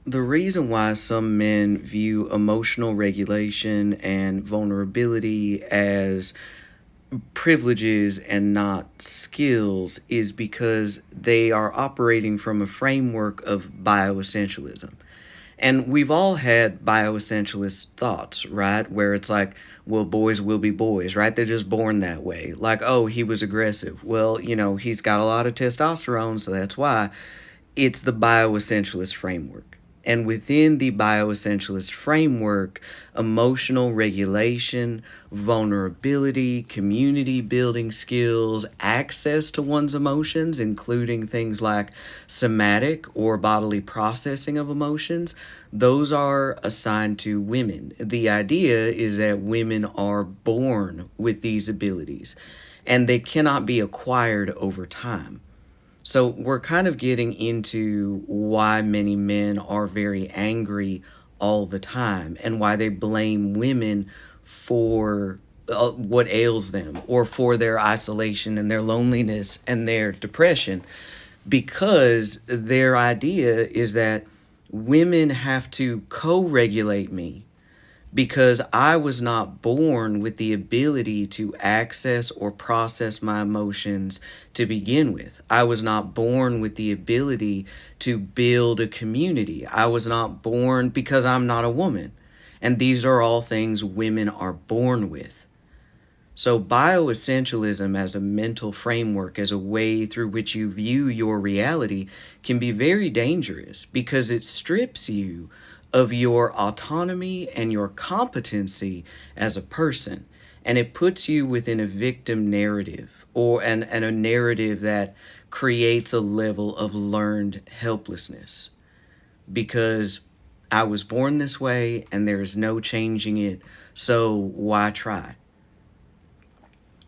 The reason why some men view emotional regulation and vulnerability as privileges and not skills is because they are operating from a framework of bioessentialism. And we've all had bioessentialist thoughts, right? Where it's like, well, boys will be boys, right? They're just born that way. Like, oh, he was aggressive. Well, he's got a lot of testosterone, so that's why. It's the bioessentialist framework. And within the bioessentialist framework, emotional regulation, vulnerability, community building skills, access to one's emotions, including things like somatic or bodily processing of emotions, those are assigned to women. The idea is that women are born with these abilities and they cannot be acquired over time. So we're kind of getting into why many men are very angry all the time and why they blame women for what ails them or for their isolation and their loneliness and their depression, because their idea is that women have to co-regulate me because I was not born with the ability to access or process my emotions to begin with. I was not born with the ability to build a community. I was not born because I'm not a woman. And these are all things women are born with. So, bioessentialism as a mental framework, as a way through which you view your reality, can be very dangerous because it strips you of your autonomy and your competency as a person. And it puts you within a victim narrative and a narrative that creates a level of learned helplessness because I was born this way and there is no changing it. So, why try?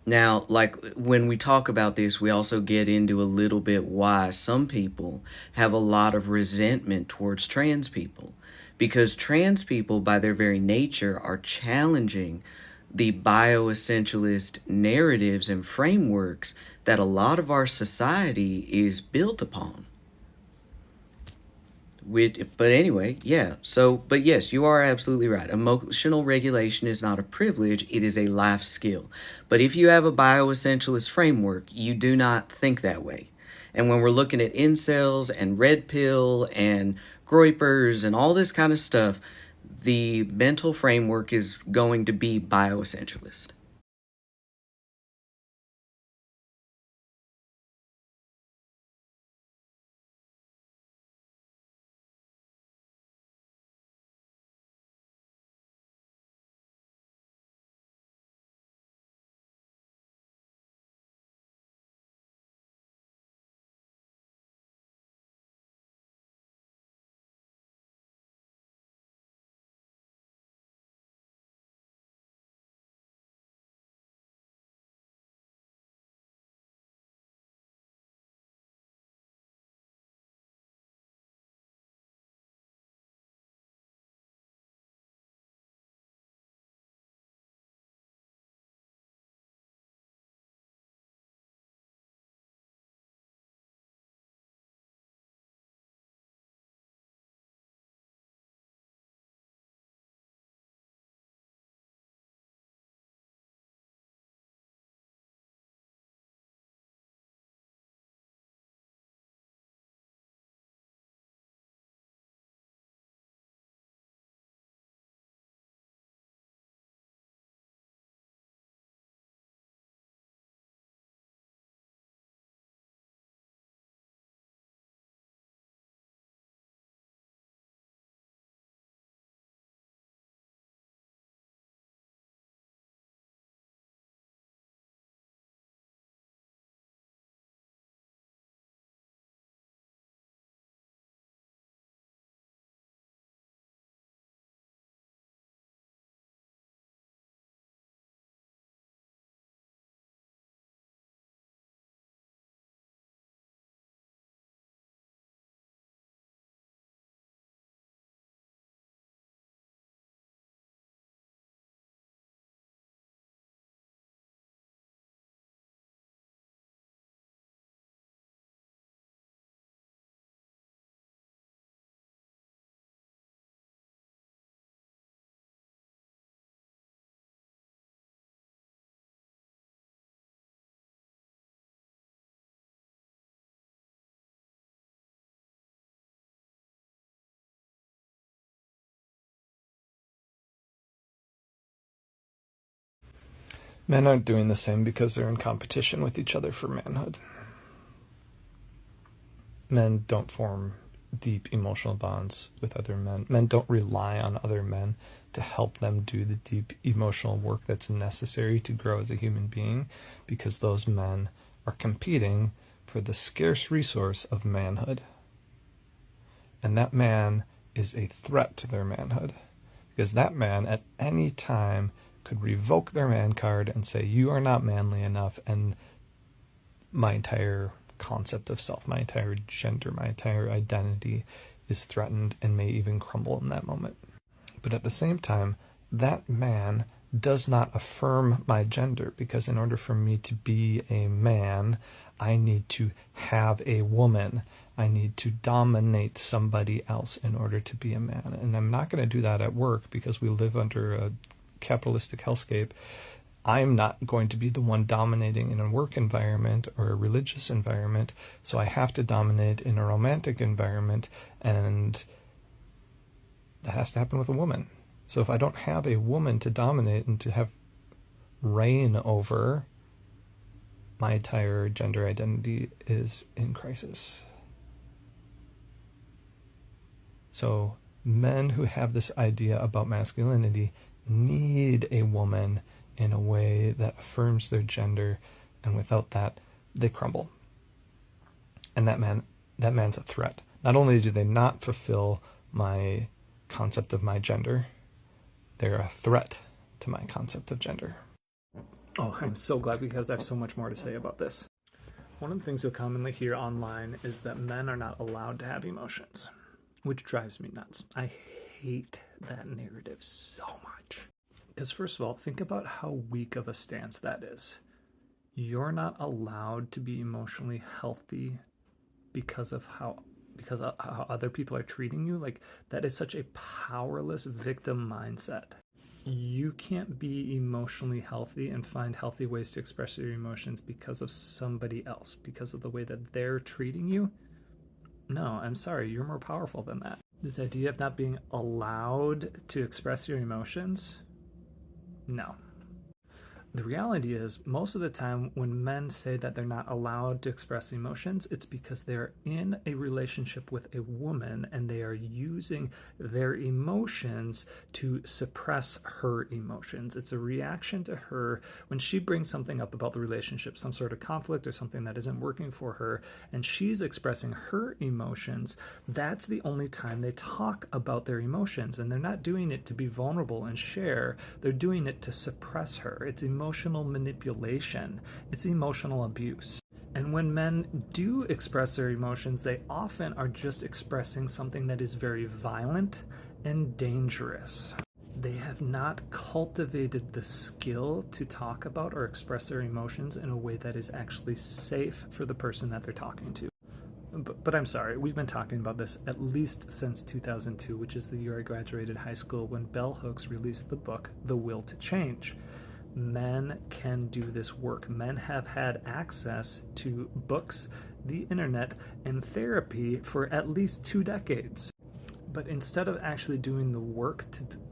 Now, like when we talk about this, we also get into a little bit why some people have a lot of resentment towards trans people. Because trans people, by their very nature, are challenging the bioessentialist narratives and frameworks that a lot of our society is built upon. But anyway, yeah. So, but yes, you are absolutely right. Emotional regulation is not a privilege, it is a life skill. But if you have a bioessentialist framework, you do not think that way. And when we're looking at incels and red pill and groypers and all this kind of stuff, the mental framework is going to be bioessentialist. Men aren't doing the same because they're in competition with each other for manhood. Men don't form deep emotional bonds with other men. Men don't rely on other men to help them do the deep emotional work that's necessary to grow as a human being, because those men are competing for the scarce resource of manhood. And that man is a threat to their manhood, because that man at any time could revoke their man card and say, you are not manly enough, and my entire concept of self, my entire gender, my entire identity is threatened and may even crumble in that moment. But at the same time, that man does not affirm my gender, because in order for me to be a man, I need to have a woman. I need to dominate somebody else in order to be a man. And I'm not going to do that at work, because we live under a capitalistic hellscape. I'm not going to be the one dominating in a work environment or a religious environment, so I have to dominate in a romantic environment, and that has to happen with a woman. So if I don't have a woman to dominate and to have reign over, my entire gender identity is in crisis. So men who have this idea about masculinity need a woman in a way that affirms their gender, and without that, they crumble. And that man's a threat. Not only do they not fulfill my concept of my gender, they're a threat to my concept of gender. Oh, I'm so glad, because I have so much more to say about this. One of the things you'll commonly hear online is that men are not allowed to have emotions, which drives me nuts. I hate that narrative so much. Because first of all, think about how weak of a stance that is. You're not allowed to be emotionally healthy because of how other people are treating you. Like, that is such a powerless victim mindset. You can't be emotionally healthy and find healthy ways to express your emotions because of somebody else, because of the way that they're treating you. No, I'm sorry, you're more powerful than that. This idea of not being allowed to express your emotions, no. The reality is, most of the time when men say that they're not allowed to express emotions, it's because they're in a relationship with a woman and they are using their emotions to suppress her emotions. It's a reaction to her when she brings something up about the relationship, some sort of conflict or something that isn't working for her, and she's expressing her emotions. That's the only time they talk about their emotions, and they're not doing it to be vulnerable and share. They're doing it to suppress her. It's emotional manipulation. It's emotional abuse. And when men do express their emotions, they often are just expressing something that is very violent and dangerous. They have not cultivated the skill to talk about or express their emotions in a way that is actually safe for the person that they're talking to. But I'm sorry, we've been talking about this at least since 2002, which is the year I graduated high school, when Bell Hooks released the book, The Will to Change. Men can do this work. Men have had access to books, the internet, and therapy for at least 2 decades. But instead of actually doing the work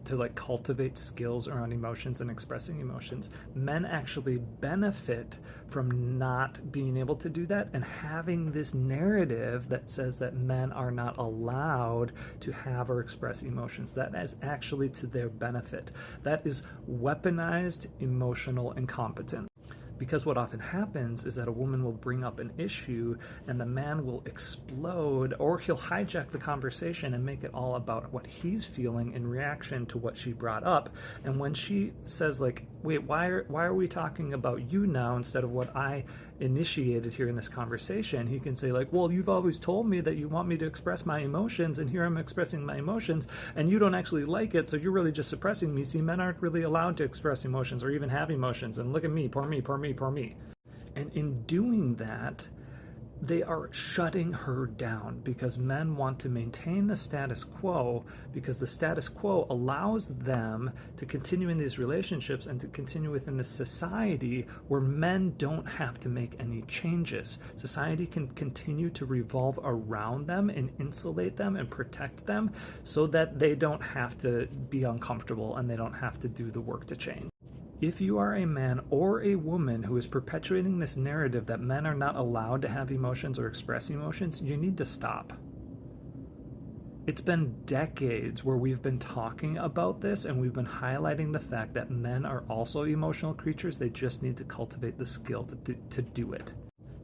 to like cultivate skills around emotions and expressing emotions, men actually benefit from not being able to do that and having this narrative that says that men are not allowed to have or express emotions. That is actually to their benefit. That is weaponized emotional incompetence. Because what often happens is that a woman will bring up an issue and the man will explode, or he'll hijack the conversation and make it all about what he's feeling in reaction to what she brought up. And when she says, like, wait, why are we talking about you now instead of what I initiated here in this conversation, he can say, like, well, you've always told me that you want me to express my emotions, and here I'm expressing my emotions, and you don't actually like it, so you're really just suppressing me. See, men aren't really allowed to express emotions or even have emotions, and look at me, poor me, poor me, poor me. And in doing that, they are shutting her down, because men want to maintain the status quo, because the status quo allows them to continue in these relationships and to continue within this society where men don't have to make any changes. Society can continue to revolve around them and insulate them and protect them so that they don't have to be uncomfortable and they don't have to do the work to change. If you are a man or a woman who is perpetuating this narrative that men are not allowed to have emotions or express emotions, you need to stop. It's been decades where we've been talking about this, and we've been highlighting the fact that men are also emotional creatures. They just need to cultivate the skill to do it.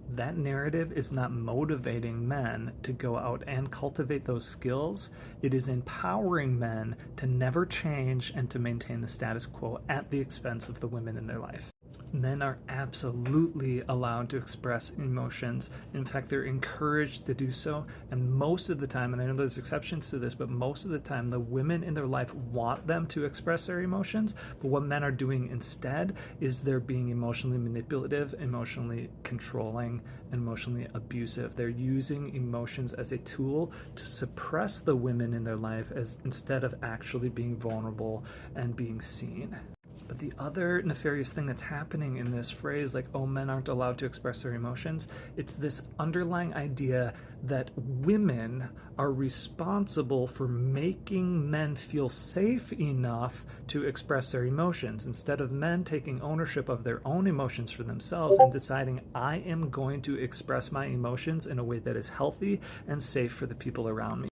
That narrative is not motivating men to go out and cultivate those skills. It is empowering men to never change and to maintain the status quo at the expense of the women in their life. Men are absolutely allowed to express emotions. In fact, they're encouraged to do so. And most of the time, and I know there's exceptions to this, but most of the time, the women in their life want them to express their emotions. But what men are doing instead is they're being emotionally manipulative, emotionally controlling, and emotionally abusive. They're using emotions as a tool to suppress the women in their life instead of actually being vulnerable and being seen. But the other nefarious thing that's happening in this phrase, like, oh, men aren't allowed to express their emotions, it's this underlying idea that women are responsible for making men feel safe enough to express their emotions, instead of men taking ownership of their own emotions for themselves and deciding, I am going to express my emotions in a way that is healthy and safe for the people around me.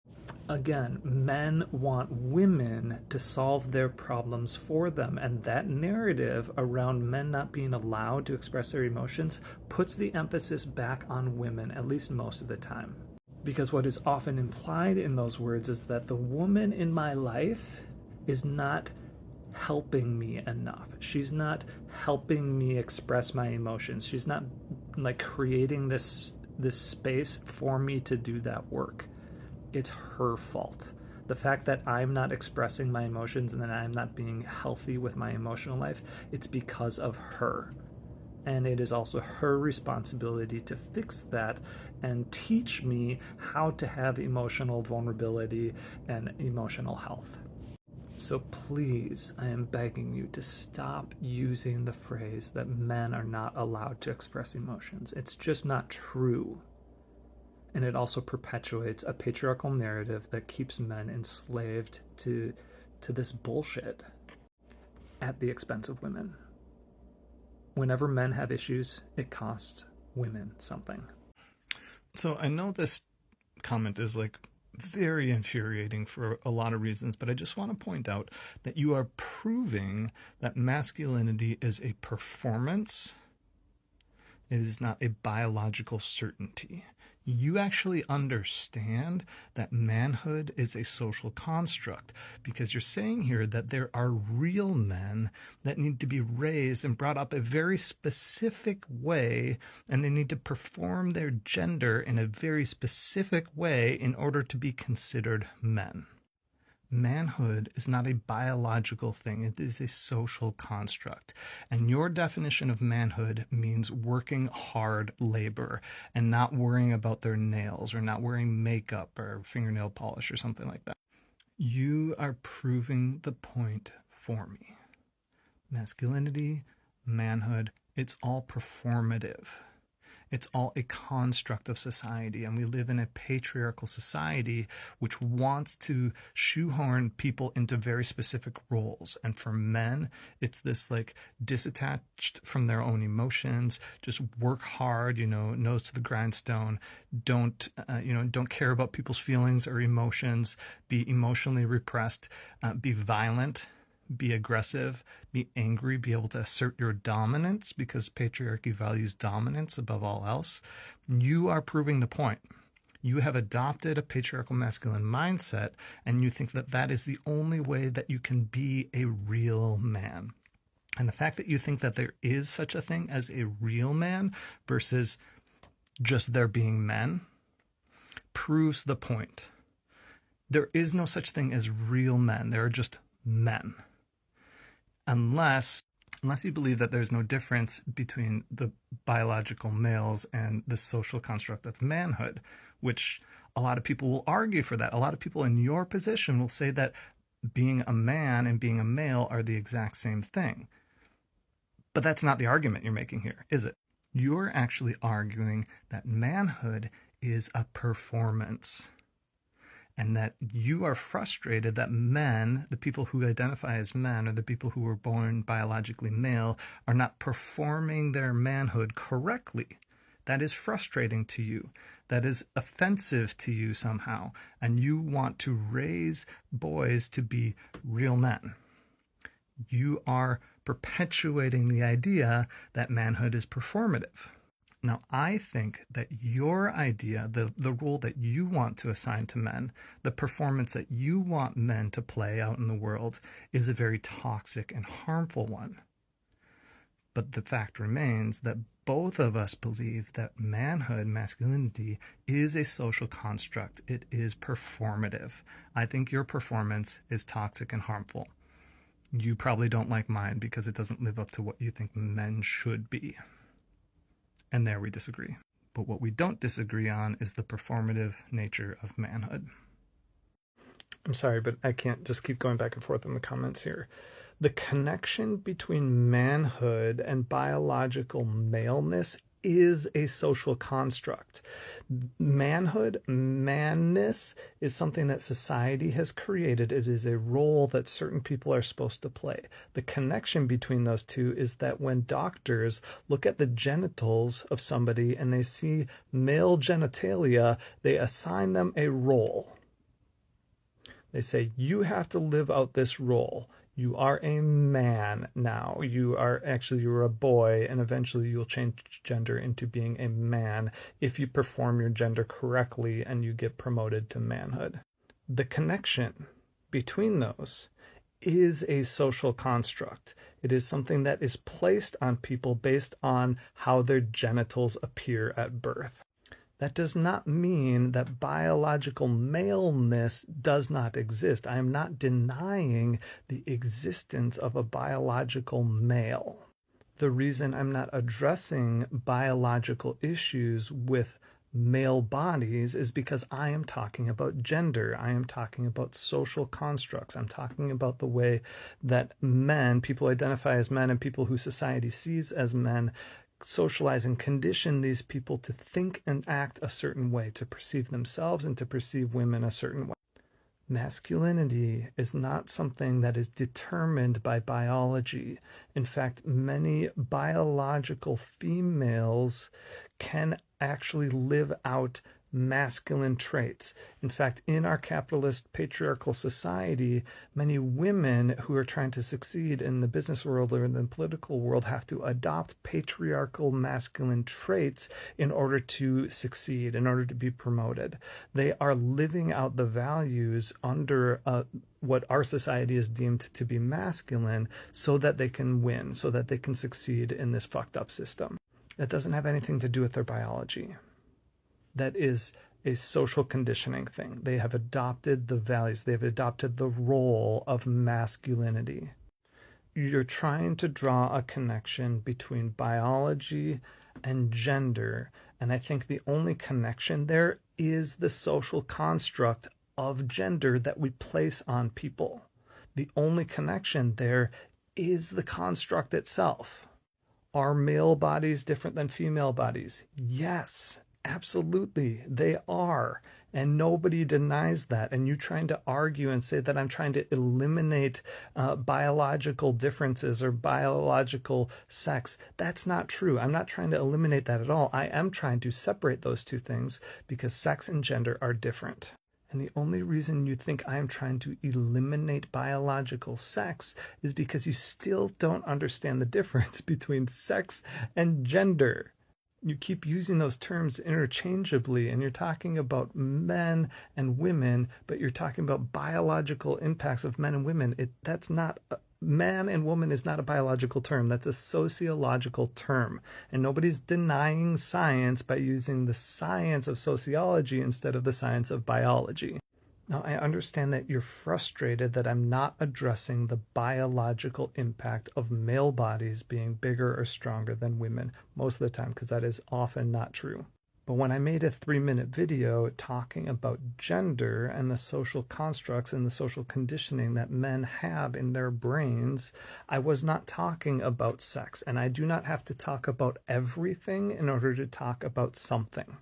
Again, men want women to solve their problems for them, and that narrative around men not being allowed to express their emotions puts the emphasis back on women, at least most of the time. Because what is often implied in those words is that the woman in my life is not helping me enough. She's not helping me express my emotions. She's not like creating this space for me to do that work. It's her fault. The fact that I'm not expressing my emotions and that I'm not being healthy with my emotional life, it's because of her. And it is also her responsibility to fix that and teach me how to have emotional vulnerability and emotional health. So please, I am begging you to stop using the phrase that men are not allowed to express emotions. It's just not true. And it also perpetuates a patriarchal narrative that keeps men enslaved to this bullshit at the expense of women. Whenever men have issues, it costs women something. So I know this comment is like very infuriating for a lot of reasons, but I just want to point out that you are proving that masculinity is a performance. It is not a biological certainty. You actually understand that manhood is a social construct, because you're saying here that there are real men that need to be raised and brought up a very specific way, and they need to perform their gender in a very specific way in order to be considered men. Manhood is not a biological thing. It is a social construct. And your definition of manhood means working hard labor and not worrying about their nails or not wearing makeup or fingernail polish or something like that. You are proving the point for me. Masculinity, manhood, it's all performative. It's all a construct of society, and we live in a patriarchal society which wants to shoehorn people into very specific roles. And for men, it's this like disattached from their own emotions, just work hard, nose to the grindstone, don't care about people's feelings or emotions, be emotionally repressed, be violent, be aggressive, be angry, be able to assert your dominance, because patriarchy values dominance above all else. You are proving the point. You have adopted a patriarchal masculine mindset, and you think that that is the only way that you can be a real man. And the fact that you think that there is such a thing as a real man versus just there being men proves the point. There is no such thing as real men. There are just men. Unless you believe that there's no difference between the biological males and the social construct of manhood, which a lot of people will argue for that. A lot of people in your position will say that being a man and being a male are the exact same thing. But that's not the argument you're making here, is it? You're actually arguing that manhood is a performance. and that you are frustrated that men, the people who identify as men or the people who were born biologically male, are not performing their manhood correctly. That is frustrating to you. That is offensive to you somehow. And you want to raise boys to be real men. You are perpetuating the idea that manhood is performative. Now, I think that your idea, the role that you want to assign to men, the performance that you want men to play out in the world, is a very toxic and harmful one. But the fact remains that both of us believe that manhood, masculinity, is a social construct. It is performative. I think your performance is toxic and harmful. You probably don't like mine because it doesn't live up to what you think men should be. And there we disagree. But what we don't disagree on is the performative nature of manhood. I'm sorry, but I can't just keep going back and forth in the comments here. The connection between manhood and biological maleness is a social construct. Manhood, manness, is something that society has created. It is a role that certain people are supposed to play. The connection between those two is that when doctors look at the genitals of somebody and they see male genitalia, they assign them a role. They say, you have to live out this role. You are a man now. You're a boy, and eventually you'll change gender into being a man if you perform your gender correctly and you get promoted to manhood. The connection between those is a social construct. It is something that is placed on people based on how their genitals appear at birth. That does not mean that biological maleness does not exist. I am not denying the existence of a biological male. The reason I'm not addressing biological issues with male bodies is because I am talking about gender. I am talking about social constructs. I'm talking about the way that men, people identify as men, and people who society sees as men, socialize and condition these people to think and act a certain way, to perceive themselves and to perceive women a certain way. Masculinity is not something that is determined by biology. In fact, many biological females can actually live out masculine traits. In fact, in our capitalist patriarchal society, many women who are trying to succeed in the business world or in the political world have to adopt patriarchal masculine traits in order to succeed, in order to be promoted. They are living out the values under what our society is deemed to be masculine so that they can win, so that they can succeed in this fucked up system. That doesn't have anything to do with their biology. That is a social conditioning thing. They have adopted the values. They've adopted the role of masculinity. You're trying to draw a connection between biology and gender, and I think the only connection there is the social construct of gender that we place on people. The only connection there is the construct itself. Are male bodies different than female bodies? Yes. Absolutely, they are. And nobody denies that. And you trying to argue and say that I'm trying to eliminate biological differences or biological sex, that's not true. I'm not trying to eliminate that at all. I am trying to separate those two things because sex and gender are different. And the only reason you think I am trying to eliminate biological sex is because you still don't understand the difference between sex and gender. You keep using those terms interchangeably, and you're talking about men and women, but you're talking about biological impacts of men and women. That's not man and woman is not a biological term. That's a sociological term. And nobody's denying science by using the science of sociology instead of the science of biology. Now, I understand that you're frustrated that I'm not addressing the biological impact of male bodies being bigger or stronger than women most of the time, because that is often not true. But when I made a 3-minute video talking about gender and the social constructs and the social conditioning that men have in their brains, I was not talking about sex. And I do not have to talk about everything in order to talk about something.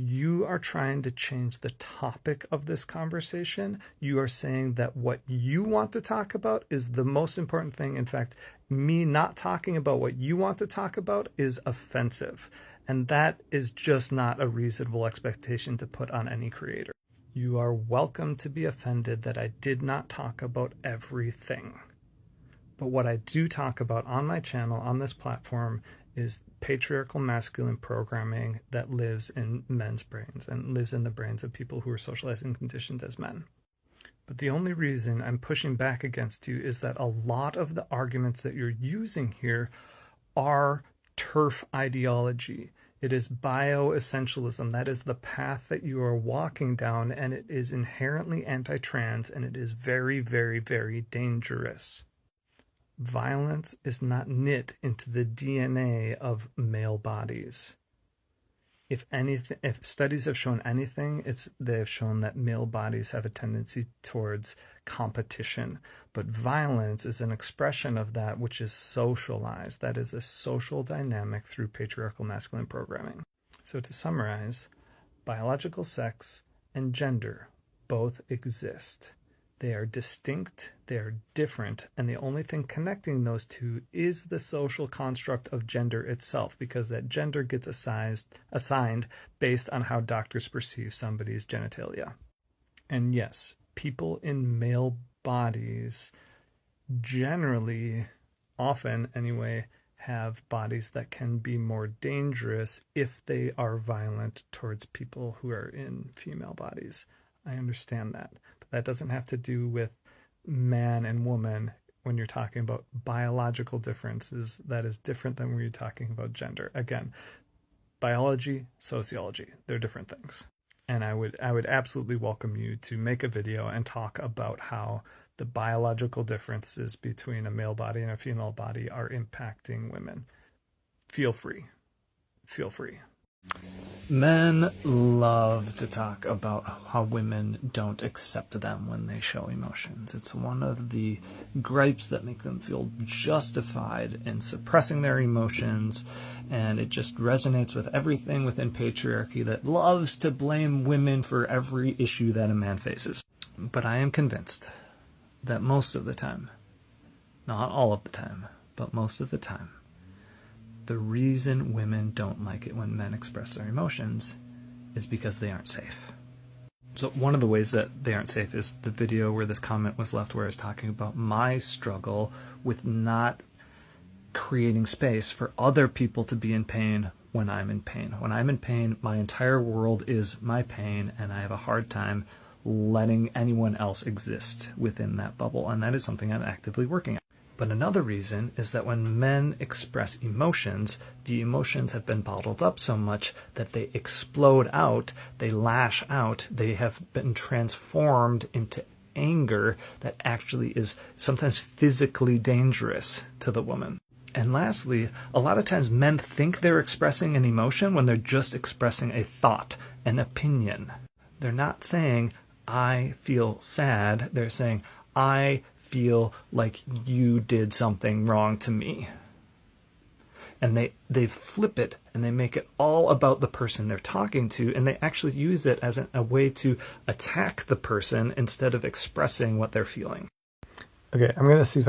you are trying to change the topic of this conversation. You are saying that what you want to talk about is the most important thing. In fact, me not talking about what you want to talk about is offensive. And that is just not a reasonable expectation to put on any creator. You are welcome to be offended that I did not talk about everything. But what I do talk about on my channel, on this platform, is patriarchal masculine programming that lives in men's brains and lives in the brains of people who are socialized and conditioned as men. But the only reason I'm pushing back against you is that a lot of the arguments that you're using here are turf ideology. It is bioessentialism. That is the path that you are walking down, and it is inherently anti-trans, and it is very, very, very dangerous. Violence is not knit into the DNA of male bodies. If studies have shown anything, they have shown that male bodies have a tendency towards competition. But violence is an expression of that which is socialized. That is a social dynamic through patriarchal masculine programming. So to summarize, biological sex and gender both exist. They are distinct, they are different, and the only thing connecting those two is the social construct of gender itself, because that gender gets assigned based on how doctors perceive somebody's genitalia. And yes, people in male bodies generally, often anyway, have bodies that can be more dangerous if they are violent towards people who are in female bodies. I understand that. That doesn't have to do with man and woman when you're talking about biological differences. That is different than when you're talking about gender. Again, biology, sociology, they're different things. And I would absolutely welcome you to make a video and talk about how the biological differences between a male body and a female body are impacting women. Feel free. Feel free. Men love to talk about how women don't accept them when they show emotions. It's one of the gripes that make them feel justified in suppressing their emotions, and it just resonates with everything within patriarchy that loves to blame women for every issue that a man faces. But I am convinced that most of the time, not all of the time, but most of the time, the reason women don't like it when men express their emotions is because they aren't safe. So one of the ways that they aren't safe is the video where this comment was left, where I was talking about my struggle with not creating space for other people to be in pain when I'm in pain. When I'm in pain, my entire world is my pain, and I have a hard time letting anyone else exist within that bubble. And that is something I'm actively working on. But another reason is that when men express emotions, the emotions have been bottled up so much that they explode out, they lash out, they have been transformed into anger that actually is sometimes physically dangerous to the woman. And lastly, a lot of times men think they're expressing an emotion when they're just expressing a thought, an opinion. They're not saying, I feel sad. They're saying, I feel like you did something wrong to me. And they flip it and they make it all about the person they're talking to, and they actually use it as a way to attack the person instead of expressing what they're feeling. Okay, I'm gonna see if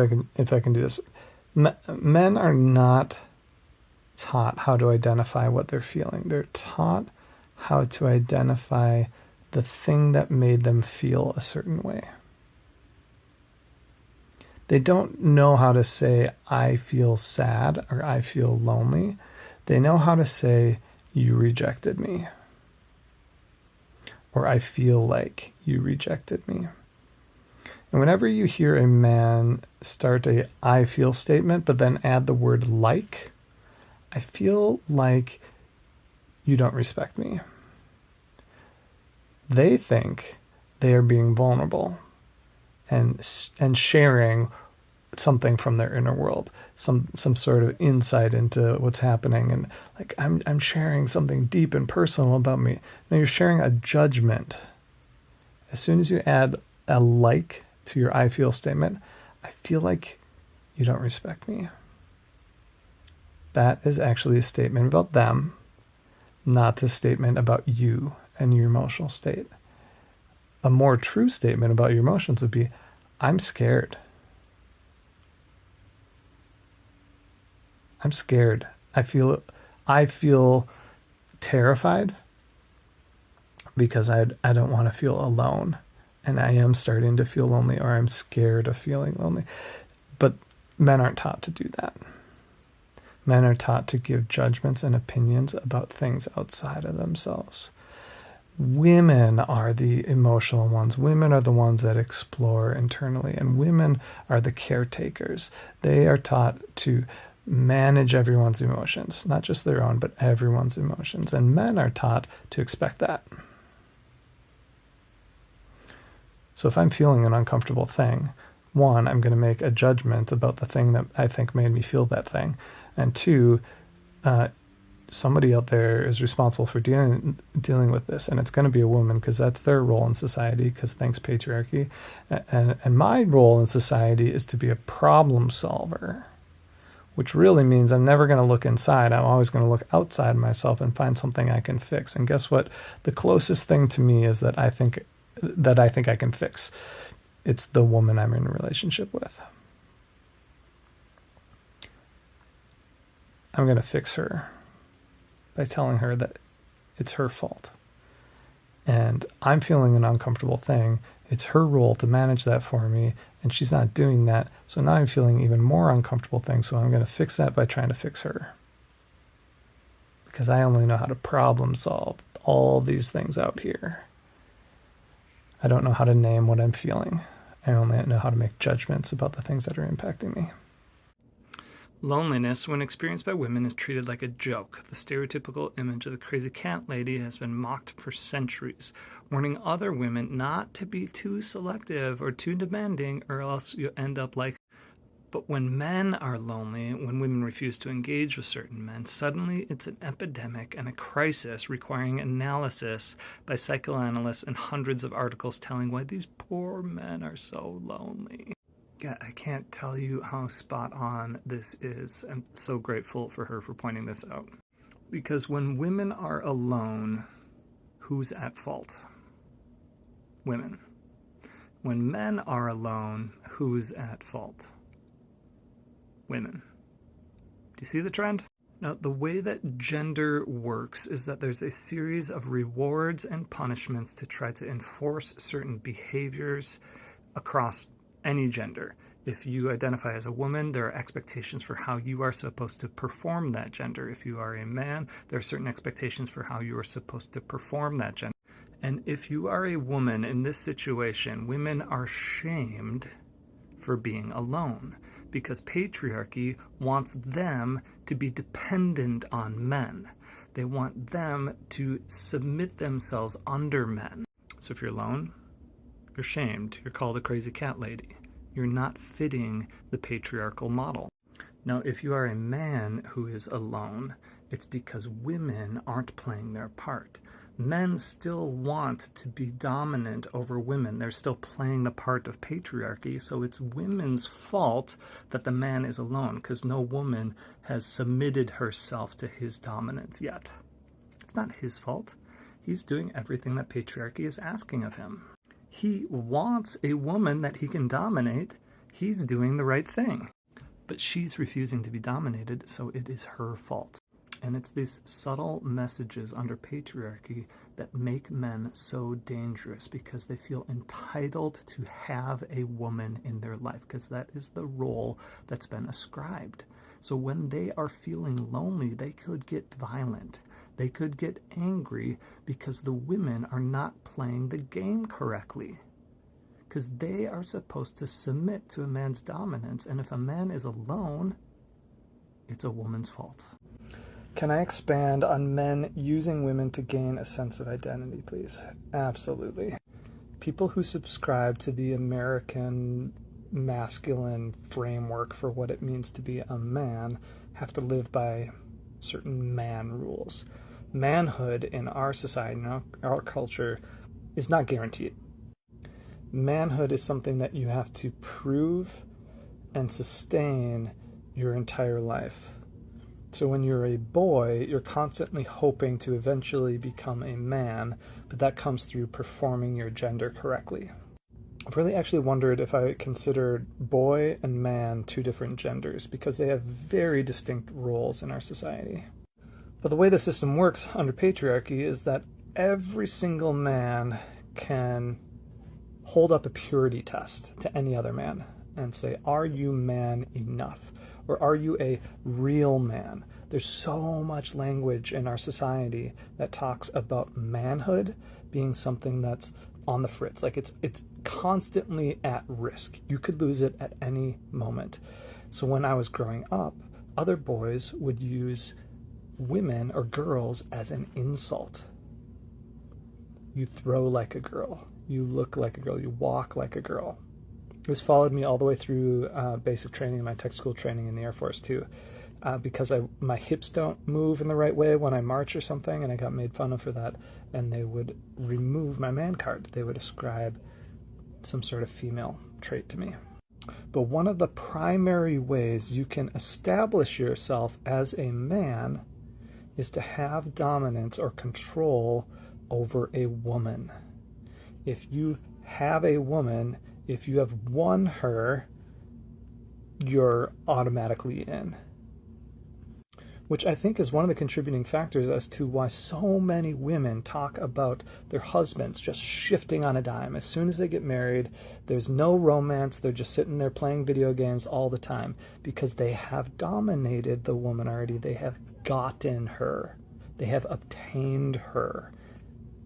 I can do this. Men are not taught how to identify what they're feeling. They're taught how to identify the thing that made them feel a certain way. They don't know how to say, I feel sad or I feel lonely. They know how to say, you rejected me. Or I feel like you rejected me. And whenever you hear a man start a I feel statement, but then add the word like, I feel like you don't respect me. They think they are being vulnerable and sharing something from their inner world, some sort of insight into what's happening, and like I'm sharing something deep and personal about me. Now you're sharing a judgment. As soon as you add a like to your I feel statement, I feel like you don't respect me. That is actually a statement about them. not a statement about you and your emotional state. A more true statement about your emotions would be, I'm scared. I'm scared. I feel terrified because I don't want to feel alone, and I am starting to feel lonely, or I'm scared of feeling lonely. But men aren't taught to do that. Men are taught to give judgments and opinions about things outside of themselves. Women are the emotional ones. Women are the ones that explore internally, and women are the caretakers. They are taught to manage everyone's emotions, not just their own, but everyone's emotions. And men are taught to expect that. So if I'm feeling an uncomfortable thing, one, I'm going to make a judgment about the thing that I think made me feel that thing. And two, somebody out there is responsible for dealing with this, and it's going to be a woman, because that's their role in society, because thanks patriarchy. And my role in society is to be a problem solver, which really means I'm never going to look inside. I'm always going to look outside myself and find something I can fix. And guess what? The closest thing to me is that I think I can fix. It's the woman I'm in a relationship with. I'm going to fix her by telling her that it's her fault. And I'm feeling an uncomfortable thing. It's her role to manage that for me, and she's not doing that. So now I'm feeling even more uncomfortable things, so I'm going to fix that by trying to fix her. Because I only know how to problem solve all these things out here. I don't know how to name what I'm feeling. I only know how to make judgments about the things that are impacting me. Loneliness, when experienced by women, is treated like a joke. The stereotypical image of the crazy cat lady has been mocked for centuries, warning other women not to be too selective or too demanding, or else you end up like. But when men are lonely, when women refuse to engage with certain men, suddenly it's an epidemic and a crisis requiring analysis by psychoanalysts and hundreds of articles telling why these poor men are so lonely. Yeah, I can't tell you how spot on this is. I'm so grateful for her for pointing this out. Because when women are alone, who's at fault? Women. When men are alone, who's at fault? Women. Do you see the trend? Now, the way that gender works is that there's a series of rewards and punishments to try to enforce certain behaviors across any gender. If you identify as a woman, there are expectations for how you are supposed to perform that gender. If you are a man, there are certain expectations for how you are supposed to perform that gender. And if you are a woman in this situation, women are shamed for being alone, because patriarchy wants them to be dependent on men. They want them to submit themselves under men. So if you're alone, you're shamed. You're called a crazy cat lady. You're not fitting the patriarchal model. Now, if you are a man who is alone, it's because women aren't playing their part. Men still want to be dominant over women. They're still playing the part of patriarchy, so it's women's fault that the man is alone, because no woman has submitted herself to his dominance yet. It's not his fault. He's doing everything that patriarchy is asking of him. He wants a woman that he can dominate. He's doing the right thing. But she's refusing to be dominated, so it is her fault. And it's these subtle messages under patriarchy that make men so dangerous, because they feel entitled to have a woman in their life, because that is the role that's been ascribed. So when they are feeling lonely, they could get violent. They could get angry because the women are not playing the game correctly. Because they are supposed to submit to a man's dominance, and if a man is alone, it's a woman's fault. Can I expand on men using women to gain a sense of identity, please? Absolutely. People who subscribe to the American masculine framework for what it means to be a man have to live by certain man rules. Manhood in our society, in our culture, is not guaranteed. Manhood is something that you have to prove and sustain your entire life. So when you're a boy, you're constantly hoping to eventually become a man, but that comes through performing your gender correctly. I've really actually wondered if I considered boy and man two different genders, because they have very distinct roles in our society. But the way the system works under patriarchy is that every single man can hold up a purity test to any other man and say, are you man enough? Or are you a real man? There's so much language in our society that talks about manhood being something that's on the fritz. Like it's constantly at risk. You could lose it at any moment. So when I was growing up, other boys would use women or girls as an insult. You throw like a girl. You look like a girl. You walk like a girl. This followed me all the way through basic training and my tech school training in the Air Force too, because my hips don't move in the right way when I march or something, and I got made fun of for that, and they would remove my man card. They would ascribe some sort of female trait to me. But one of the primary ways you can establish yourself as a man is to have dominance or control over a woman. If you have a woman, if you have won her, you're automatically in. Which I think is one of the contributing factors as to why so many women talk about their husbands just shifting on a dime. As soon as they get married, there's no romance. They're just sitting there playing video games all the time because they have dominated the woman already. They have gotten her. They have obtained her.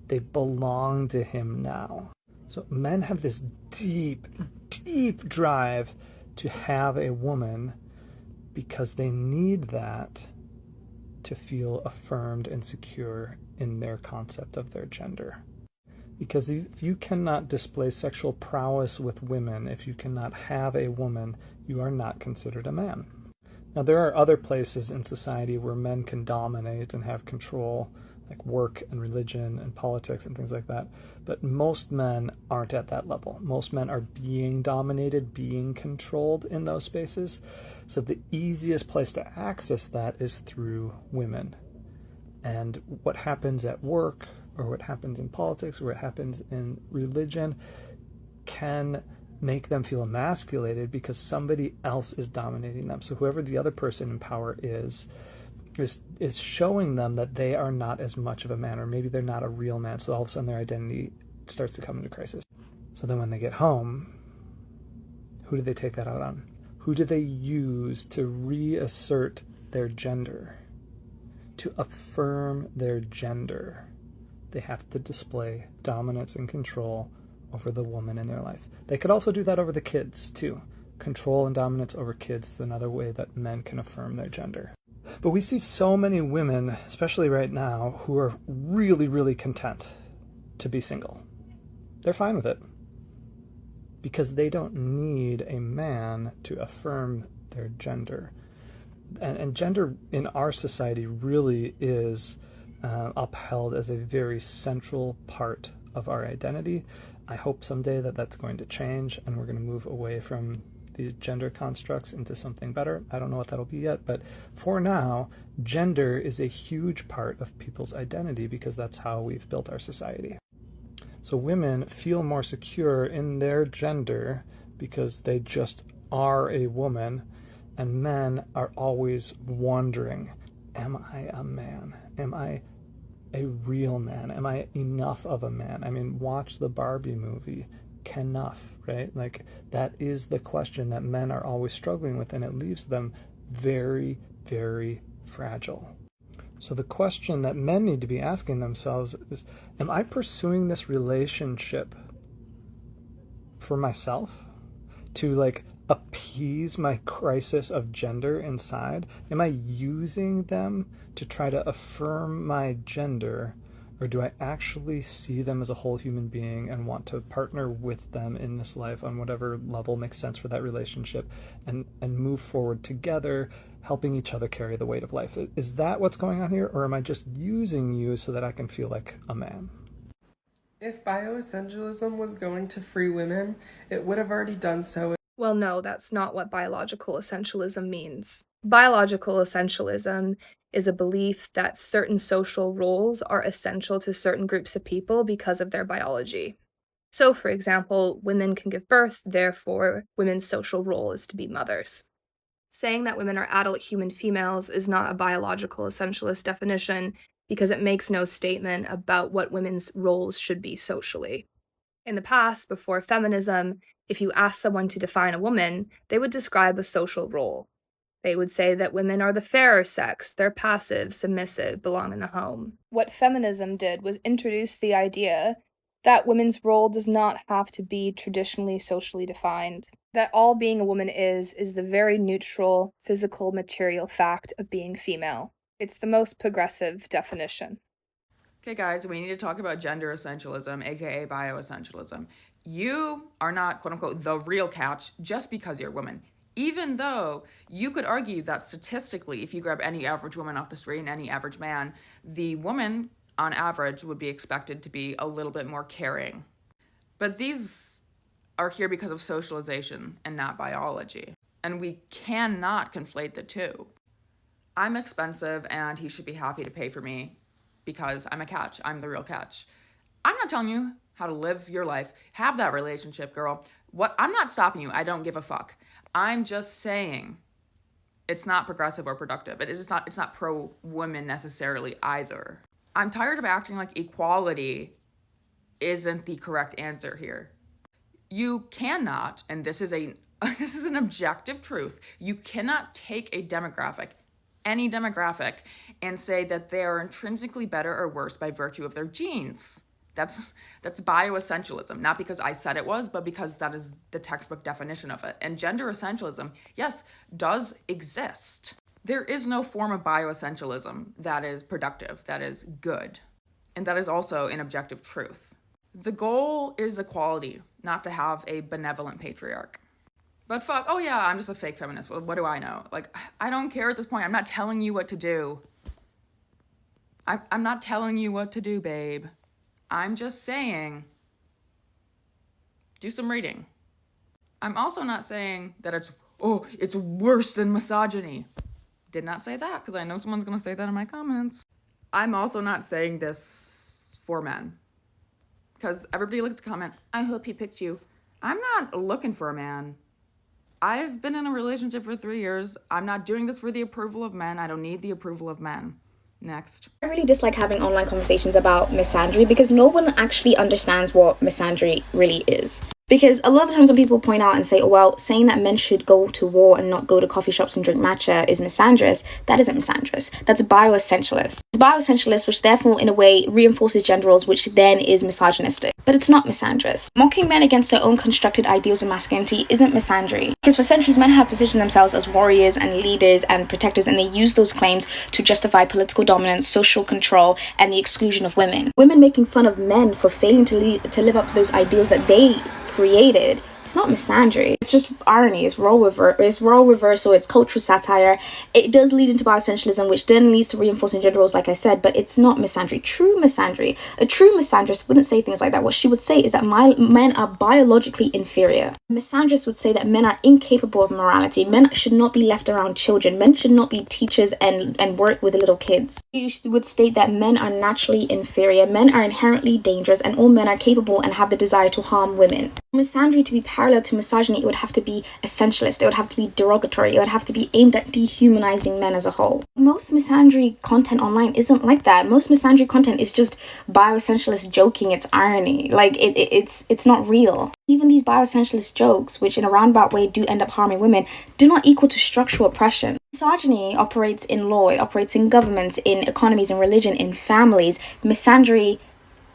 They belong to him now. So men have this deep, deep drive to have a woman because they need that to feel affirmed and secure in their concept of their gender. Because if you cannot display sexual prowess with women, if you cannot have a woman, you are not considered a man. Now, there are other places in society where men can dominate and have control, like work and religion and politics and things like that. But most men aren't at that level. Most men are being dominated, being controlled in those spaces. So the easiest place to access that is through women. And what happens at work, or what happens in politics, or what happens in religion can make them feel emasculated because somebody else is dominating them. So whoever the other person in power is showing them that they are not as much of a man, or maybe they're not a real man. So all of a sudden their identity starts to come into crisis. So then when they get home, who do they take that out on? Who do they use to reassert their gender? To affirm their gender, they have to display dominance and control over the woman in their life. They could also do that over the kids too. Control and dominance over kids is another way that men can affirm their gender. But we see so many women, especially right now, who are really, really content to be single. They're fine with it because they don't need a man to affirm their gender. And gender in our society really is upheld as a very central part of our identity. I hope someday that that's going to change and we're going to move away from these gender constructs into something better. I don't know what that'll be yet, but for now, gender is a huge part of people's identity because that's how we've built our society. So women feel more secure in their gender because they just are a woman, and men are always wondering, am I a man? Am I a real man? Am I enough of a man? I mean, watch the Barbie movie. Enough, right? Like, that is the question that men are always struggling with, and it leaves them very, very fragile. So the question that men need to be asking themselves is, am I pursuing this relationship for myself? To like appease my crisis of gender inside? Am I using them to try to affirm my gender? Or do I actually see them as a whole human being and want to partner with them in this life on whatever level makes sense for that relationship and move forward together, helping each other carry the weight of life? Is that what's going on here? Or am I just using you so that I can feel like a man? If bioessentialism was going to free women, it would have already done so Well, no, that's not what biological essentialism means. Biological essentialism is a belief that certain social roles are essential to certain groups of people because of their biology. So, for example, women can give birth, therefore, women's social role is to be mothers. Saying that women are adult human females is not a biological essentialist definition because it makes no statement about what women's roles should be socially. In the past, before feminism, if you asked someone to define a woman, they would describe a social role. They would say that women are the fairer sex, they're passive, submissive, belong in the home. What feminism did was introduce the idea that women's role does not have to be traditionally socially defined. That all being a woman is the very neutral, physical, material fact of being female. It's the most progressive definition. Okay, guys, we need to talk about gender essentialism, aka bioessentialism. You are not, quote unquote, the real catch just because you're a woman. Even though you could argue that statistically, if you grab any average woman off the street and any average man, the woman, on average, would be expected to be a little bit more caring. But these are here because of socialization and not biology. And we cannot conflate the two. I'm expensive and he should be happy to pay for me because I'm a catch. I'm the real catch. I'm not telling you how to live your life. Have that relationship, girl. I'm not stopping you. I don't give a fuck. I'm just saying it's not progressive or productive. It's not pro-women necessarily either. I'm tired of acting like equality isn't the correct answer here. You cannot, and this is an objective truth, you cannot take a demographic, any demographic, and say that they are intrinsically better or worse by virtue of their genes. That's bioessentialism, not because I said it was, but because that is the textbook definition of it. And gender essentialism, yes, does exist. There is no form of bioessentialism that is productive, that is good, and that is also an objective truth. The goal is equality, not to have a benevolent patriarch. But fuck, oh yeah, I'm just a fake feminist. What do I know? Like, I don't care at this point. I'm not telling you what to do. I'm not telling you what to do, babe. I'm just saying, do some reading. I'm also not saying that it's worse than misogyny. Did not say that, because I know someone's going to say that in my comments. I'm also not saying this for men. Because everybody likes to comment, I hope he picked you. I'm not looking for a man. I've been in a relationship for 3 years. I'm not doing this for the approval of men. I don't need the approval of men. Next. I really dislike having online conversations about misandry because no one actually understands what misandry really is. Because a lot of times when people point out and say, oh, well, saying that men should go to war and not go to coffee shops and drink matcha is misandrous, that isn't misandrous. That's bioessentialist. It's bioessentialist, which therefore, in a way, reinforces gender roles, which then is misogynistic. But it's not misandrous. Mocking men against their own constructed ideals of masculinity isn't misandry. Because for centuries, men have positioned themselves as warriors and leaders and protectors, and they use those claims to justify political dominance, social control, and the exclusion of women. Women making fun of men for failing to live up to those ideals that they created. It's not misandry. It's just irony. It's role reversal. It's cultural satire. It does lead into bioessentialism, which then leads to reinforcing gender roles, like I said, but it's not misandry. A true misandrist wouldn't say things like that. What she would say is that men are biologically inferior. A misandrist would say that men are incapable of morality. Men should not be left around children. Men should not be teachers and work with little kids. She would state that men are naturally inferior. Men are inherently dangerous, and all men are capable and have the desire to harm women. For misandry to be parallel to misogyny, it would have to be essentialist, it would have to be derogatory, it would have to be aimed at dehumanizing men as a whole. Most misandry content online isn't like that. Most misandry content is just bioessentialist joking, it's irony. Like, it's not real. Even these bioessentialist jokes, which in a roundabout way do end up harming women, do not equal to structural oppression. Misogyny operates in law, it operates in governments, in economies, in religion, in families. Misandry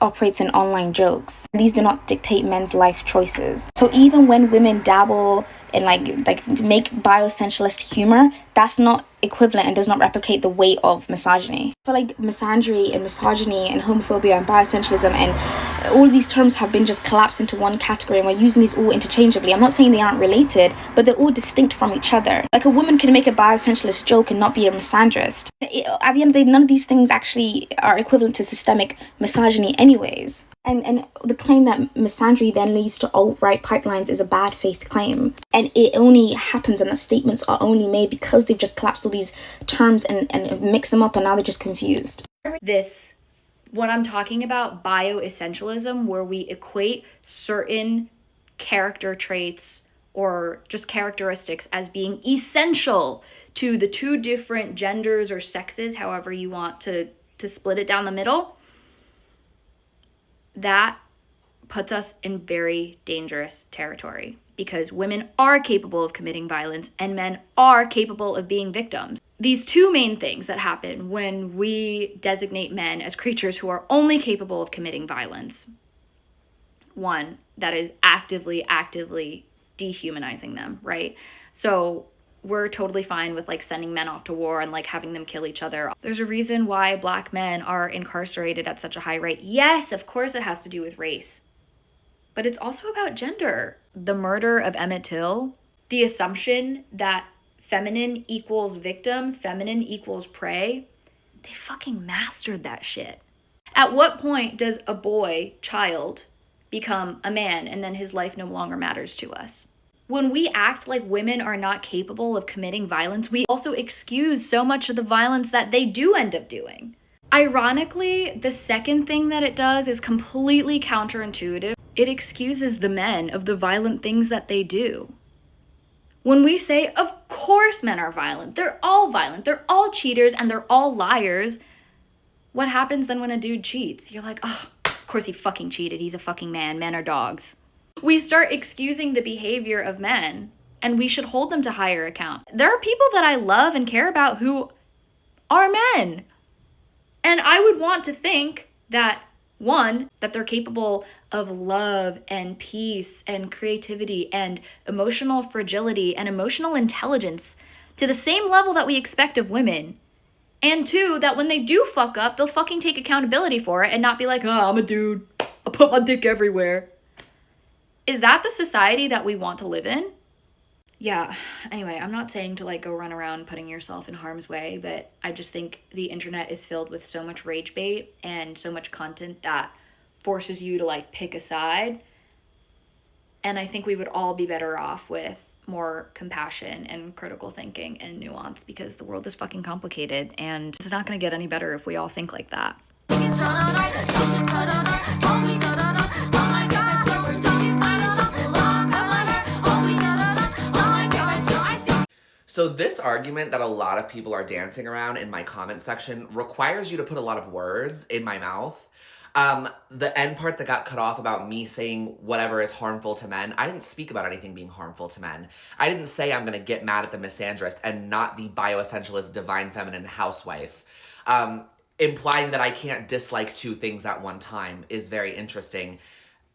operates in online jokes. These do not dictate men's life choices. So even when women dabble and like make bioessentialist humor, that's not equivalent and does not replicate the weight of misogyny. I feel like misandry and misogyny and homophobia and bioessentialism and all of these terms have been just collapsed into one category, and we're using these all interchangeably. I'm not saying they aren't related, but they're all distinct from each other. Like, a woman can make a bioessentialist joke and not be a misandrist. At the end of the day, none of these things actually are equivalent to systemic misogyny anyways. And the claim that misandry then leads to alt-right pipelines is a bad faith claim. And it only happens, and that statements are only made because they've just collapsed all these terms and mixed them up, and now they're just confused. What I'm talking about, bioessentialism, where we equate certain character traits or just characteristics as being essential to the two different genders or sexes, however you want to split it down the middle, that puts us in very dangerous territory, because women are capable of committing violence and men are capable of being victims. These two main things that happen when we designate men as creatures who are only capable of committing violence. One, that is actively dehumanizing them, right? So we're totally fine with like sending men off to war and like having them kill each other. There's a reason why Black men are incarcerated at such a high rate. Yes, of course it has to do with race, but it's also about gender. The murder of Emmett Till, the assumption that feminine equals victim, feminine equals prey, they fucking mastered that shit. At what point does a child, become a man and then his life no longer matters to us? When we act like women are not capable of committing violence, we also excuse so much of the violence that they do end up doing. Ironically, the second thing that it does is completely counterintuitive. It excuses the men of the violent things that they do. When we say, of course men are violent, they're all cheaters, and they're all liars, what happens then when a dude cheats? You're like, oh, of course he fucking cheated, he's a fucking man, men are dogs. We start excusing the behavior of men, and we should hold them to higher account. There are people that I love and care about who are men. And I would want to think that, one, that they're capable of love and peace and creativity and emotional fragility and emotional intelligence to the same level that we expect of women. And two, that when they do fuck up, they'll fucking take accountability for it and not be like, oh, I'm a dude, I put my dick everywhere. Is that the society that we want to live in? Yeah, anyway, I'm not saying to like go run around putting yourself in harm's way, but I just think the internet is filled with so much rage bait and so much content that forces you to like pick a side. And I think we would all be better off with more compassion and critical thinking and nuance, because the world is fucking complicated and it's not going to get any better if we all think like that. So this argument that a lot of people are dancing around in my comment section requires you to put a lot of words in my mouth. The end part that got cut off about me saying whatever is harmful to men, I didn't speak about anything being harmful to men. I didn't say I'm going to get mad at the misandrist and not the bioessentialist divine feminine housewife. Implying that I can't dislike two things at one time is very interesting.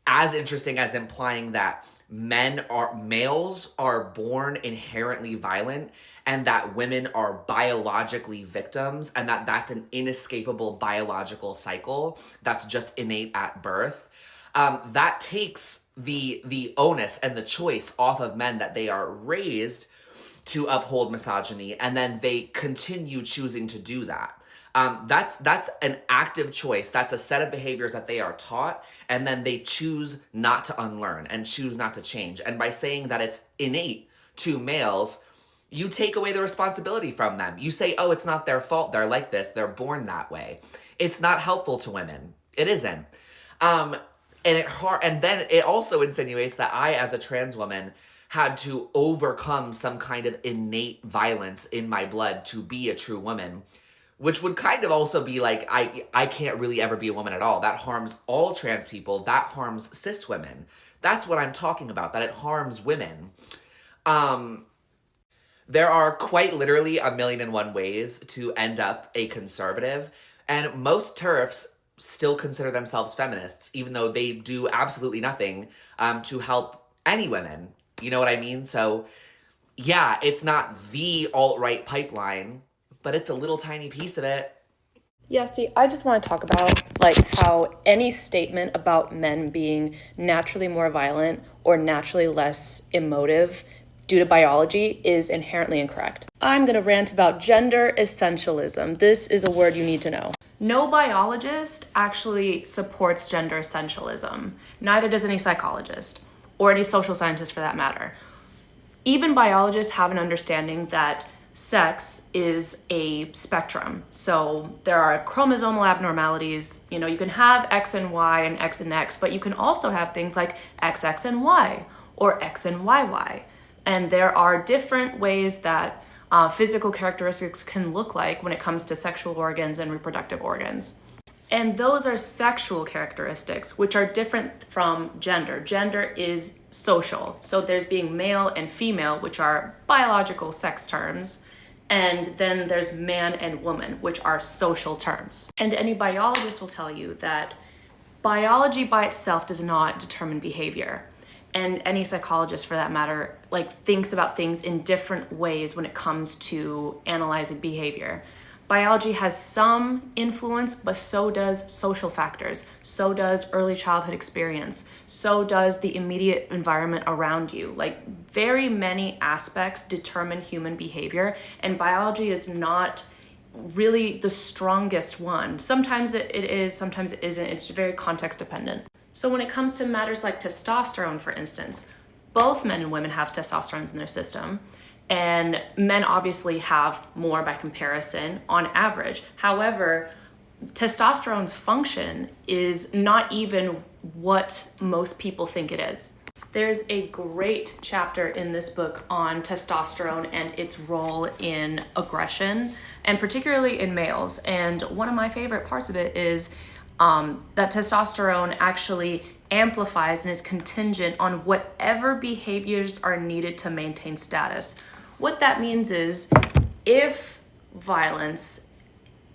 As interesting as implying that males are born inherently violent and that women are biologically victims, and that that's an inescapable biological cycle that's just innate at birth. That takes the onus and the choice off of men, that they are raised to uphold misogyny and then they continue choosing to do that. That's an active choice. That's a set of behaviors that they are taught, and then they choose not to unlearn and choose not to change. And by saying that it's innate to males, you take away the responsibility from them. You say, oh, it's not their fault. They're like this. They're born that way. It's not helpful to women. It isn't. And then it also insinuates that I, as a trans woman, had to overcome some kind of innate violence in my blood to be a true woman. Which would kind of also be like, I can't really ever be a woman at all. That harms all trans people. That harms cis women. That's what I'm talking about, that it harms women. There are quite literally 1,000,001 ways to end up a conservative. And most TERFs still consider themselves feminists, even though they do absolutely nothing to help any women. You know what I mean? So Yeah, it's not the alt-right pipeline, but it's a little tiny piece of it. Yeah, see, I just want to talk about like how any statement about men being naturally more violent or naturally less emotive due to biology is inherently incorrect. I'm going to rant about gender essentialism. This is a word you need to know. No biologist actually supports gender essentialism. Neither does any psychologist or any social scientist for that matter. Even biologists have an understanding that sex is a spectrum. So there are chromosomal abnormalities. You know, you can have X and Y and X and X, but you can also have things like XX and Y or X and YY. And there are different ways that physical characteristics can look like when it comes to sexual organs and reproductive organs. And those are sexual characteristics, which are different from gender. Gender is social. So there's being male and female, which are biological sex terms. And then there's man and woman, which are social terms. And any biologist will tell you that biology by itself does not determine behavior. And any psychologist, for that matter, like thinks about things in different ways when it comes to analyzing behavior. Biology has some influence, but so does social factors. So does early childhood experience. So does the immediate environment around you. Like very many aspects determine human behavior, and biology is not really the strongest one. Sometimes it is, sometimes it isn't. It's very context dependent. So when it comes to matters like testosterone, for instance, both men and women have testosterone in their system. And men obviously have more by comparison on average. However, testosterone's function is not even what most people think it is. There's a great chapter in this book on testosterone and its role in aggression, and particularly in males. And one of my favorite parts of it is that testosterone actually amplifies and is contingent on whatever behaviors are needed to maintain status. What that means is if violence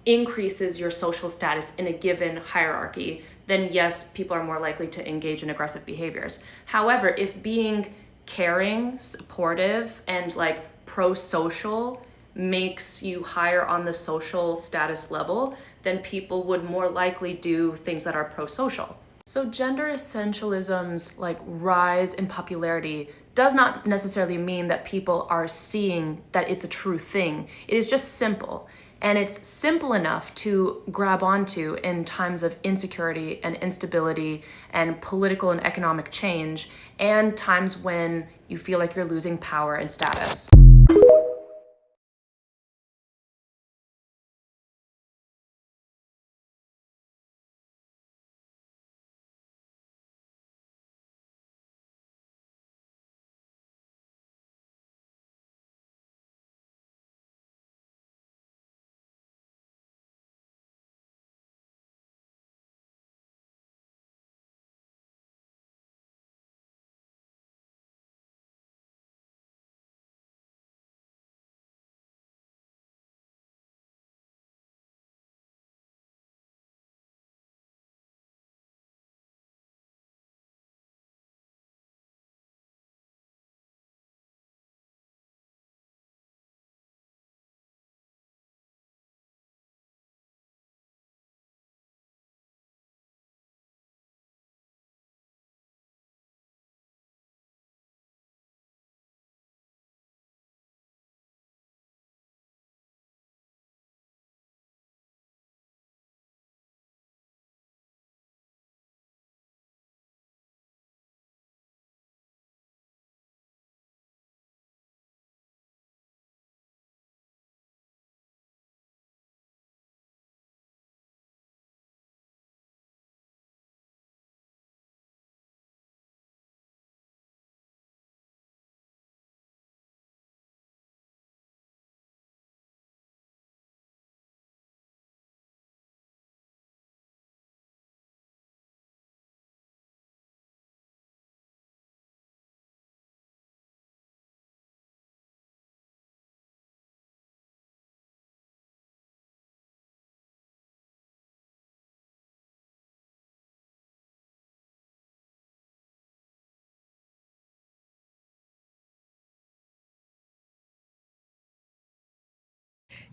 increases your social status in a given hierarchy, then yes, people are more likely to engage in aggressive behaviors. However, if being caring, supportive, and like pro-social makes you higher on the social status level, then people would more likely do things that are pro-social. So gender essentialism's like rise in popularity does not necessarily mean that people are seeing that it's a true thing. It is just simple. And it's simple enough to grab onto in times of insecurity and instability and political and economic change, and times when you feel like you're losing power and status.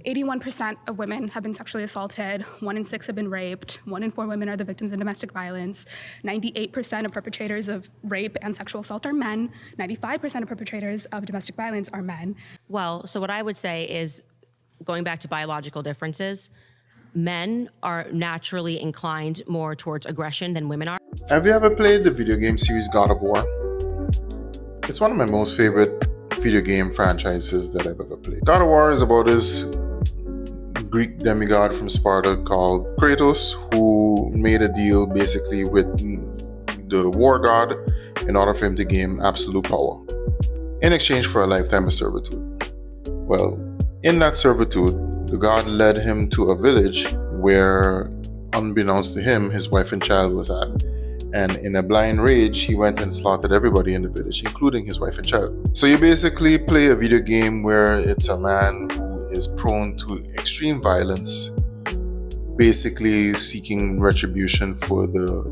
81% of women have been sexually assaulted, 1 in 6 have been raped, 1 in 4 women are the victims of domestic violence, 98% of perpetrators of rape and sexual assault are men, 95% of perpetrators of domestic violence are men. Well, so what I would say is, going back to biological differences, men are naturally inclined more towards aggression than women are. Have you ever played the video game series God of War? It's one of my most favorite video game franchises that I've ever played. God of War is about this Greek demigod from Sparta called Kratos, who made a deal basically with the war god in order for him to gain absolute power in exchange for a lifetime of servitude. Well, in that servitude, the god led him to a village where, unbeknownst to him, his wife and child was at. And in a blind rage, he went and slaughtered everybody in the village, including his wife and child. So you basically play a video game where it's a man who is prone to extreme violence, basically seeking retribution for the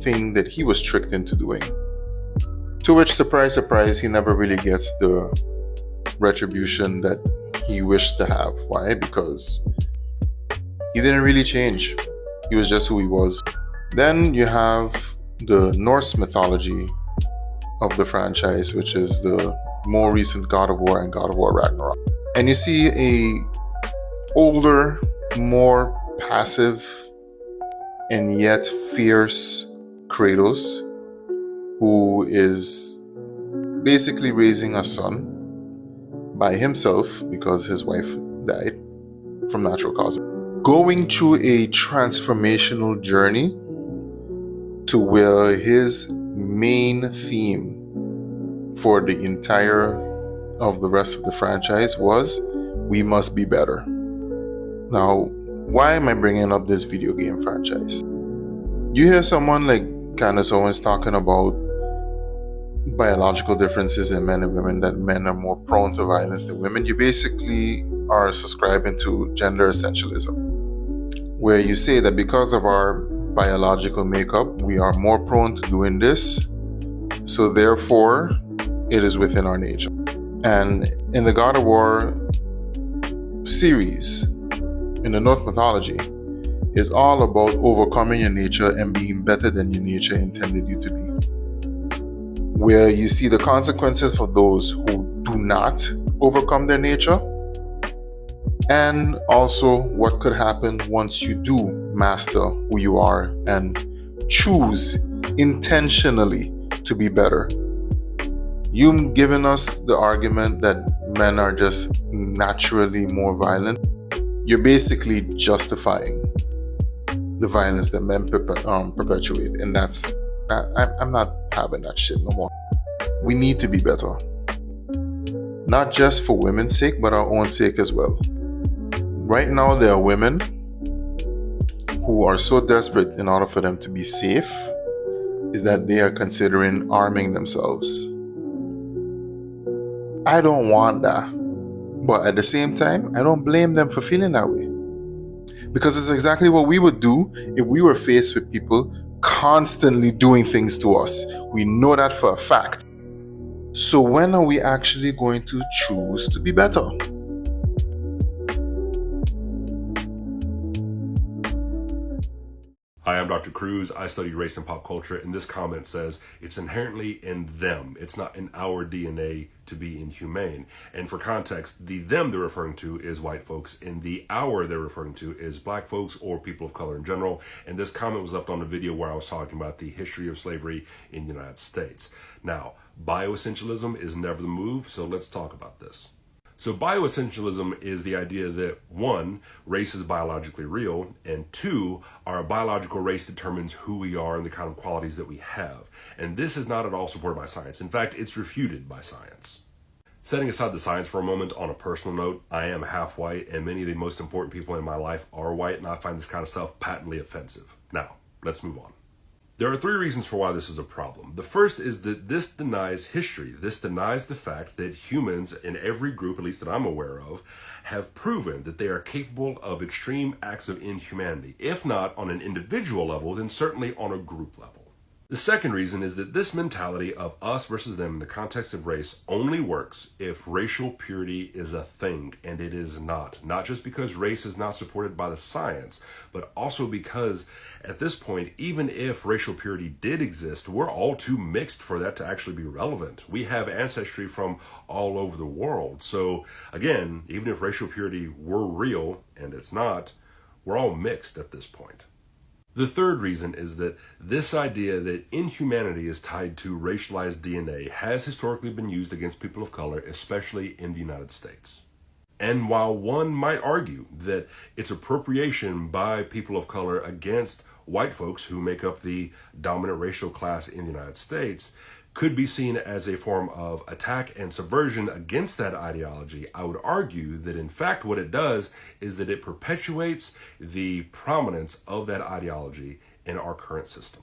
thing that he was tricked into doing. To which, surprise, surprise, he never really gets the retribution that he wished to have. Why? Because he didn't really change. He was just who he was. Then you have the Norse mythology of the franchise, which is the more recent God of War and God of War Ragnarok. And you see a older, more passive, and yet fierce Kratos, who is basically raising a son by himself because his wife died from natural causes, going through a transformational journey to where his main theme for the entire of the rest of the franchise was, we must be better. Now, why am I bringing up this video game franchise? You hear someone like Candace Owens talking about biological differences in men and women, that men are more prone to violence than women. You basically are subscribing to gender essentialism, where you say that because of our biological makeup, we are more prone to doing this, so therefore it is within our nature. And in the God of War series, in the Norse mythology, is all about overcoming your nature and being better than your nature intended you to be. Where you see the consequences for those who do not overcome their nature, and also what could happen once you do master who you are and choose intentionally to be better. You've given us the argument that men are just naturally more violent. You're basically justifying the violence that men perpetuate, and I'm not having that shit no more. We need to be better, not just for women's sake, but our own sake as well. Right now, there are women who are so desperate in order for them to be safe is that they are considering arming themselves. I don't want that. But at the same time, I don't blame them for feeling that way. Because it's exactly what we would do if we were faced with people constantly doing things to us. We know that for a fact. So when are we actually going to choose to be better? Hi, I'm Dr. Cruz. I study race and pop culture, and this comment says it's inherently in them. It's not in our DNA to be inhumane. And for context, the them they're referring to is white folks, and the our they're referring to is black folks or people of color in general. And this comment was left on a video where I was talking about the history of slavery in the United States. Now, bioessentialism is never the move, so let's talk about this. So bioessentialism is the idea that 1, race is biologically real, and 2, our biological race determines who we are and the kind of qualities that we have. And this is not at all supported by science. In fact, it's refuted by science. Setting aside the science for a moment, on a personal note, I am half white, and many of the most important people in my life are white, and I find this kind of stuff patently offensive. Now, let's move on. There are 3 reasons for why this is a problem. The first is that this denies history. This denies the fact that humans in every group, at least that I'm aware of, have proven that they are capable of extreme acts of inhumanity. If not on an individual level, then certainly on a group level. The second reason is that this mentality of us versus them in the context of race only works if racial purity is a thing, and it is not. Not just because race is not supported by the science, but also because at this point, even if racial purity did exist, we're all too mixed for that to actually be relevant. We have ancestry from all over the world. So again, even if racial purity were real, and it's not, we're all mixed at this point. The third reason is that this idea that inhumanity is tied to racialized DNA has historically been used against people of color, especially in the United States. And while one might argue that it's appropriation by people of color against white folks who make up the dominant racial class in the United States, could be seen as a form of attack and subversion against that ideology, I would argue that in fact what it does is that it perpetuates the prominence of that ideology in our current system.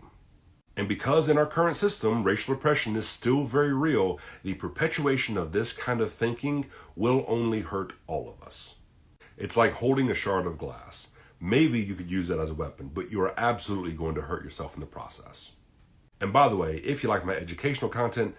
And because in our current system, racial oppression is still very real, the perpetuation of this kind of thinking will only hurt all of us. It's like holding a shard of glass. Maybe you could use that as a weapon, but you are absolutely going to hurt yourself in the process. And by the way, if you like my educational content,